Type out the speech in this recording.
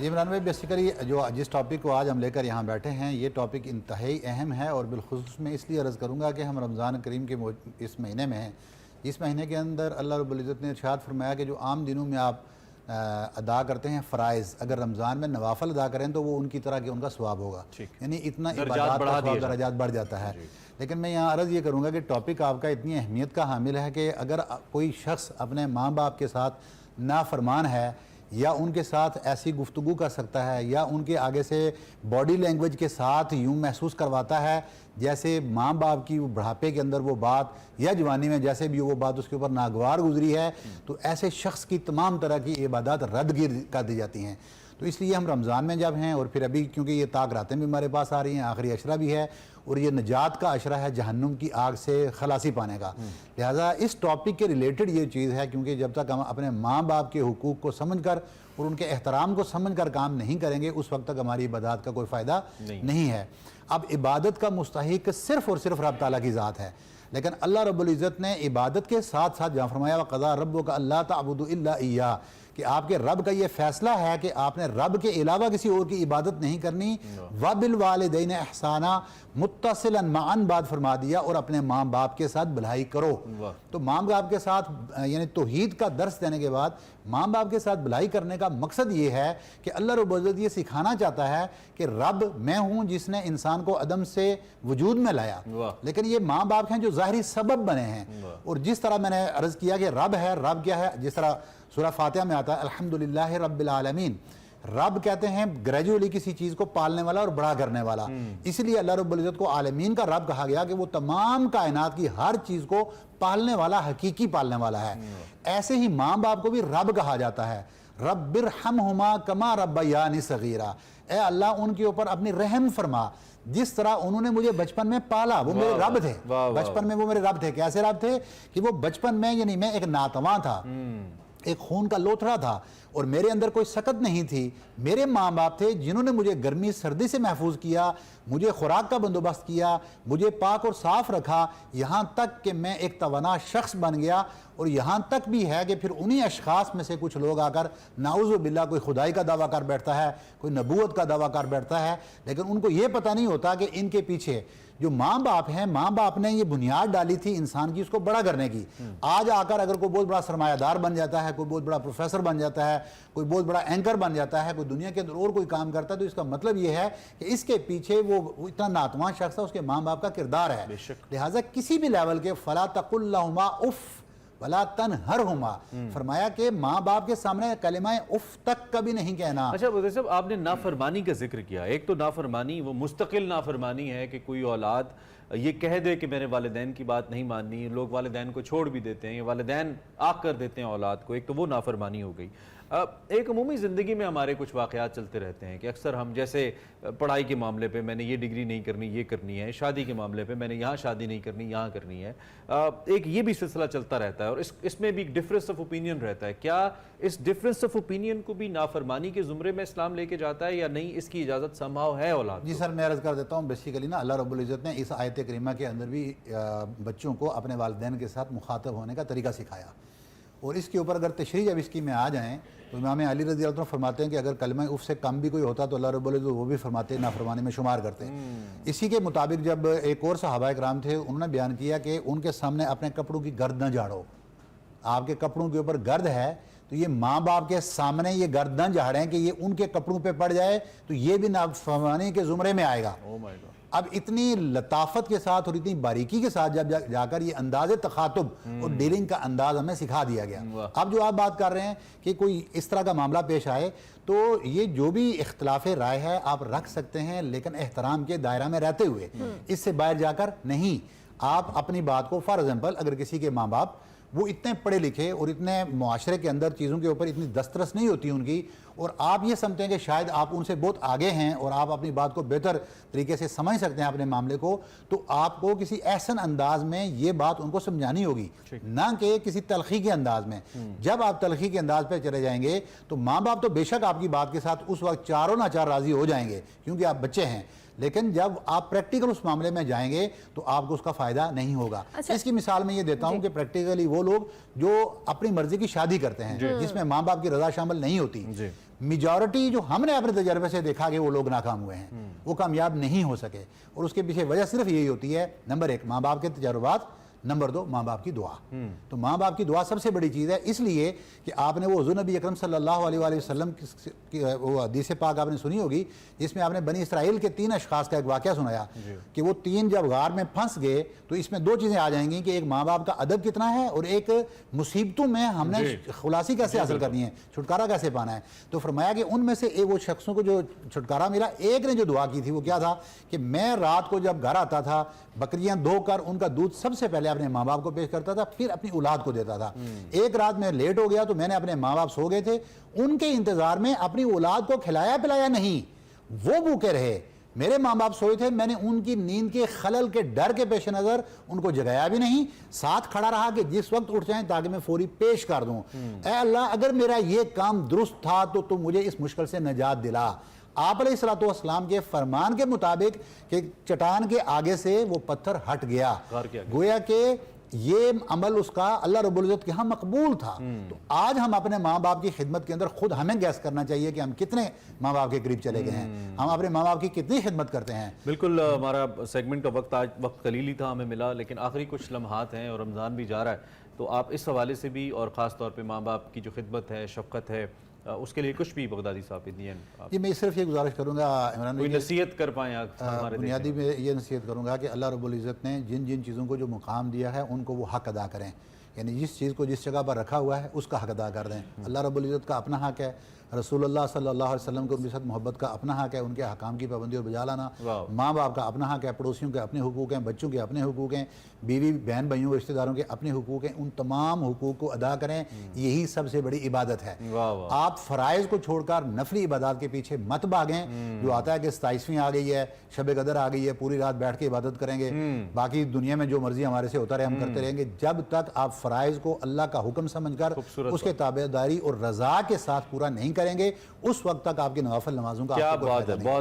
جی عمران بھائی، بیسیکلی جس ٹاپک کو آج ہم لے کر یہاں بیٹھے ہیں یہ ٹاپک انتہائی اہم ہے، اور بالخصوص میں اس لیے عرض کروں گا کہ ہم رمضان کریم کے اس مہینے میں ہیں۔ اس مہینے کے اندر اللہ رب العزت نے ارشاد فرمایا کہ جو عام دنوں میں آپ ادا کرتے ہیں فرائض، اگر رمضان میں نوافل ادا کریں تو وہ ان کی طرح کہ ان کا ثواب ہوگا، یعنی اتنا عبادات کا ثواب درجات بڑھ جاتا ہے۔ لیکن میں یہاں عرض یہ کروں گا کہ ٹاپک آپ کا اتنی اہمیت کا حامل ہے کہ اگر کوئی شخص اپنے ماں باپ کے ساتھ نافرمان ہے یا ان کے ساتھ ایسی گفتگو کر سکتا ہے یا ان کے آگے سے باڈی لینگویج کے ساتھ یوں محسوس کرواتا ہے جیسے ماں باپ کی بڑھاپے کے اندر وہ بات یا جوانی میں جیسے بھی وہ بات اس کے اوپر ناگوار گزری ہے، تو ایسے شخص کی تمام طرح کی عبادات رد کر دی جاتی ہیں۔ تو اس لیے ہم رمضان میں جب ہیں اور پھر ابھی کیونکہ یہ طاق راتیں بھی ہمارے پاس آ رہی ہیں، آخری عشرہ بھی ہے اور یہ نجات کا عشرہ ہے جہنم کی آگ سے خلاصی پانے کا، لہٰذا اس ٹاپک کے ریلیٹڈ یہ چیز ہے، کیونکہ جب تک ہم اپنے ماں باپ کے حقوق کو سمجھ کر اور ان کے احترام کو سمجھ کر کام نہیں کریں گے اس وقت تک ہماری عبادات کا کوئی فائدہ نہیں ہے۔ اب عبادت کا مستحق صرف اور صرف رب تعالیٰ کی ذات ہے، لیکن اللہ رب العزت نے عبادت کے ساتھ ساتھ جہاں فرمایا وَقَضَىٰ رَبُّكَ أَلَّا تَعْبُدُوا إِلَّا إِيَّاهُ کہ آپ کے رب کا یہ فیصلہ ہے کہ آپ نے رب کے علاوہ کسی اور کی عبادت نہیں کرنی، وَبِالْوَالِدَيْنِ إِحْسَانًا مُتَّصِلًا مَعًا بعد فرما دیا، اور اپنے ماں باپ کے ساتھ بھلائی کرو۔ تو ماں باپ کے ساتھ یعنی توحید کا درس دینے کے بعد ماں باپ کے ساتھ بھلائی کرنے کا مقصد یہ ہے کہ اللہ رب العزت یہ سکھانا چاہتا ہے کہ رب میں ہوں جس نے انسان کو عدم سے وجود میں لایا، لیکن یہ ماں باپ ہیں جو ظاہری سبب بنے ہیں۔ اور جس طرح میں نے عرض کیا کہ رب ہے، رب کیا ہے، جس طرح سورہ فاتحہ میں آتا ہے الحمدللہ رب العالمین، رب کہتے ہیں گریجولی کسی چیز کو پالنے والا اور بڑا کرنے والا، اس لیے اللہ رب العزت کو عالمین کا رب کہا گیا کہ وہ تمام کائنات کی ہر چیز کو پالنے والا، حقیقی پالنے والا ہے۔ ایسے ہی ماں باپ کو بھی رب کہا جاتا ہے، رب ارحمہما کما ربیانی صغیرا، اے اللہ ان کے اوپر اپنی رحم فرما، جس طرح انہوں نے مجھے بچپن میں پالا، وہ میرے رب تھے، بچپن میں وہ میرے رب تھے۔ کیسے رب تھے کہ وہ بچپن میں یعنی میں ایک ناتواں تھا، ایک خون کا لوتھڑا تھا اور میرے اندر کوئی سکت نہیں تھی، میرے ماں باپ تھے جنہوں نے مجھے گرمی سردی سے محفوظ کیا، مجھے خوراک کا بندوبست کیا، مجھے پاک اور صاف رکھا، یہاں تک کہ میں ایک توانا شخص بن گیا۔ اور یہاں تک بھی ہے کہ پھر انہی اشخاص میں سے کچھ لوگ آ کر نعوذ باللہ کوئی خدائی کا دعویٰ کر بیٹھتا ہے، کوئی نبوت کا دعویٰ کر بیٹھتا ہے، لیکن ان کو یہ پتہ نہیں ہوتا کہ ان کے پیچھے جو ماں باپ ہیں، ماں باپ نے یہ بنیاد ڈالی تھی انسان کی اس کو بڑا کرنے کی۔ آج آ کر اگر کوئی بہت بڑا سرمایہ دار بن جاتا ہے، کوئی بہت بڑا پروفیسر بن جاتا ہے، کوئی بہت بڑا اینکر بن جاتا ہے، کوئی دنیا کے اندر اور کوئی کام کرتا ہے، تو اس کا مطلب یہ ہے کہ اس کے پیچھے وہ اتنا ناتواں شخص ہے، اس کے ماں باپ کا کردار ہے۔ لہٰذا کسی بھی لیول کے فلا تقل لہما اف ولا تنہرہما، فرمایا کہ ماں باپ کے سامنے کلمہ اف تک کبھی نہیں کہنا۔ اچھا بدر صاحب، آپ نے نافرمانی کا ذکر کیا، ایک تو نافرمانی وہ مستقل نافرمانی ہے کہ کوئی اولاد یہ کہہ دے کہ میں نے والدین کی بات نہیں ماننی، لوگ والدین کو چھوڑ بھی دیتے ہیں، یا والدین آگ کر دیتے ہیں اولاد کو، ایک تو وہ نافرمانی ہو گئی۔ ایک عمومی زندگی میں ہمارے کچھ واقعات چلتے رہتے ہیں کہ اکثر ہم جیسے پڑھائی کے معاملے پہ میں نے یہ ڈگری نہیں کرنی، یہ کرنی ہے، شادی کے معاملے پہ میں نے یہاں شادی نہیں کرنی، یہاں کرنی ہے، ایک یہ بھی سلسلہ چلتا رہتا ہے، اور اس میں بھی ڈفرینس آف اوپینین رہتا ہے۔ کیا اس ڈفرینس آف اوپینین کو بھی نافرمانی کے زمرے میں اسلام لے کے جاتا ہے یا نہیں، اس کی اجازت سمہاؤ ہے اولاد؟ جی سر، میں عرض کر دیتا ہوں، بیسیکلی نا اللہ رب العزت نے اس آیت کریمہ کے اندر بھی بچوں کو اپنے والدین کے ساتھ مخاطب ہونے کا طریقہ سکھایا، اور اس کے اوپر اگر تشریح جب اس کی میں آ جائیں تو امام علی رضی اللہ عنہ فرماتے ہیں کہ اگر کلمہ اف سے کم بھی کوئی ہوتا تو اللہ رب العزت وہ بھی فرماتے نافرمانی میں شمار کرتے ہیں۔ اسی کے مطابق جب ایک اور صحابہ کرام تھے، انہوں نے بیان کیا کہ ان کے سامنے اپنے کپڑوں کی گرد نہ جھاڑو، آپ کے کپڑوں کے اوپر گرد ہے تو یہ ماں باپ کے سامنے یہ گرد نہ جھاڑیں کہ یہ ان کے کپڑوں پہ پڑ جائے تو یہ بھی نافرمانی کے زمرے میں آئے گا۔ اب اتنی لطافت کے ساتھ اور اتنی باریکی کے ساتھ جب جا کر یہ انداز تخاطب اور ڈیلنگ کا انداز ہمیں سکھا دیا گیا۔ اب جو آپ بات کر رہے ہیں کہ کوئی اس طرح کا معاملہ پیش آئے تو یہ جو بھی اختلاف رائے ہے آپ رکھ سکتے ہیں، لیکن احترام کے دائرہ میں رہتے ہوئے، اس سے باہر جا کر نہیں۔ آپ اپنی بات کو فار ایگزامپل اگر کسی کے ماں باپ وہ اتنے پڑھے لکھے اور اتنے معاشرے کے اندر چیزوں کے اوپر اتنی دسترس نہیں ہوتی ان کی، اور آپ یہ سمجھتے ہیں کہ شاید آپ ان سے بہت آگے ہیں اور آپ اپنی بات کو بہتر طریقے سے سمجھ سکتے ہیں اپنے معاملے کو، تو آپ کو کسی احسن انداز میں یہ بات ان کو سمجھانی ہوگی، نہ کہ کسی تلخی کے انداز میں۔ جب آپ تلخی کے انداز پہ چلے جائیں گے تو ماں باپ تو بے شک آپ کی بات کے ساتھ اس وقت چاروں نہ چار راضی ہو جائیں گے کیونکہ آپ بچے ہیں، لیکن جب آپ پریکٹیکل اس معاملے میں جائیں گے تو آپ کو اس کا فائدہ نہیں ہوگا۔ اس کی مثال میں یہ دیتا ہوں کہ پریکٹیکلی وہ لوگ جو اپنی مرضی کی شادی کرتے ہیں جس میں ماں باپ کی رضا شامل نہیں ہوتی، میجورٹی جو ہم نے اپنے تجربے سے دیکھا کہ وہ لوگ ناکام ہوئے ہیں، وہ کامیاب نہیں ہو سکے، اور اس کے پیچھے وجہ صرف یہی ہوتی ہے، نمبر 1 ماں باپ کے تجربات، نمبر 2 ماں باپ کی دعا۔ تو ماں باپ کی دعا سب سے بڑی چیز ہے، اس لیے کہ آپ نے وہ حضور نبی اکرم صلی اللہ علیہ وآلہ وسلم کی وہ حدیث پاک آپ نے سنی ہوگی جس میں آپ نے بنی اسرائیل کے 3 اشخاص کا ایک واقعہ سنایا کہ وہ 3 جب غار میں پھنس گئے تو اس میں 2 چیزیں آ جائیں گی کہ ایک ماں باپ کا ادب کتنا ہے اور ایک مصیبتوں میں ہم نے خلاصی کیسے حاصل کرنی ہے، چھٹکارا کیسے پانا ہے۔ تو فرمایا کہ ان میں سے وہ شخصوں کو جو چھٹکارا ملا، ایک نے جو دعا کی تھی وہ کیا تھا کہ میں رات کو جب گھر آتا تھا بکریاں دھو کر ان کا دودھ سب سے پہلے اپنے ماں باپ کو پیش کرتا تھا، پھر اپنی اولاد کو دیتا تھا۔ ایک رات میں لیٹ ہو گیا تو میں نے اپنے ماں باپ سو گئے تھے، ان کے انتظار میں اپنی اولاد کو کھلایا پلایا نہیں، وہ بھوکے رہے، میرے ماں باپ سوئے تھے، میں نے ان کی نیند کے خلل کے ڈر کے پیش نظر ان کو جگایا بھی نہیں، ساتھ کھڑا رہا کہ جس وقت اٹھ جائیں تاکہ میں فوری پیش کر دوں۔ اے اللہ اگر میرا یہ کام درست تھا تو تم مجھے اس مشکل سے نجات دلا۔ آپ علیہ السلام کے فرمان کے مطابق کہ چٹان کے آگے سے وہ پتھر ہٹ گیا، گویا کہ یہ عمل اس کا اللہ رب العزت کے ہاں مقبول تھا۔ تو آج ہم اپنے ماں باپ کی خدمت کے اندر خود ہمیں گیس کرنا چاہیے کہ ہم کتنے ماں باپ کے قریب چلے گئے ہیں، ہم اپنے ماں باپ کی کتنی خدمت کرتے ہیں۔ بالکل، ہمارا سیگمنٹ کا وقت آج وقت قلیل ہی تھا ہمیں ملا، لیکن آخری کچھ لمحات ہیں اور رمضان بھی جا رہا ہے، تو آپ اس حوالے سے بھی اور خاص طور پہ ماں باپ کی جو خدمت ہے، شفقت ہے، اس کے لیے کچھ بھی بغدادی صاحب جی میں صرف یہ گزارش کروں گا عمران کوئی بھائی، نصیحت کر پائیں ہمارے بنیادی میں یہ نصیحت کروں گا کہ اللہ رب العزت نے جن جن چیزوں کو جو مقام دیا ہے ان کو وہ حق ادا کریں، یعنی جس چیز کو جس جگہ پر رکھا ہوا ہے اس کا حق ادا کر دیں۔ اللہ رب العزت کا اپنا حق ہے، رسول اللہ صلی اللہ علیہ وسلم کو ان کے ساتھ محبت کا اپنا حق ہے، ان کے احکام کی پابندی اور بجا لانا، ماں باپ کا اپنا حق ہے، پڑوسیوں کے اپنے حقوق ہیں، بچوں کے اپنے حقوق ہیں، بیوی بہن بھائیوں رشتہ داروں کے اپنے حقوق ہیں، ان تمام حقوق کو ادا کریں، یہی سب سے بڑی عبادت ہے۔ آپ فرائض کو چھوڑ کر نفلی عبادات کے پیچھے مت بھاگیں، جو آتا ہے کہ 27ویں آ گئی ہے، شب قدر آ گئی ہے، پوری رات بیٹھ کے عبادت کریں گے، باقی دنیا میں جو مرضی ہمارے سے ہوتا رہے ہم کرتے رہیں گے، جب تک آپ فرائض کو اللہ کا حکم سمجھ کر اس کے تابعداری اور رضا کے ساتھ پورا نہیں کریں گے، اس وقت تک آپ کی نوافل نمازوں کا کیا بات ہے، بہت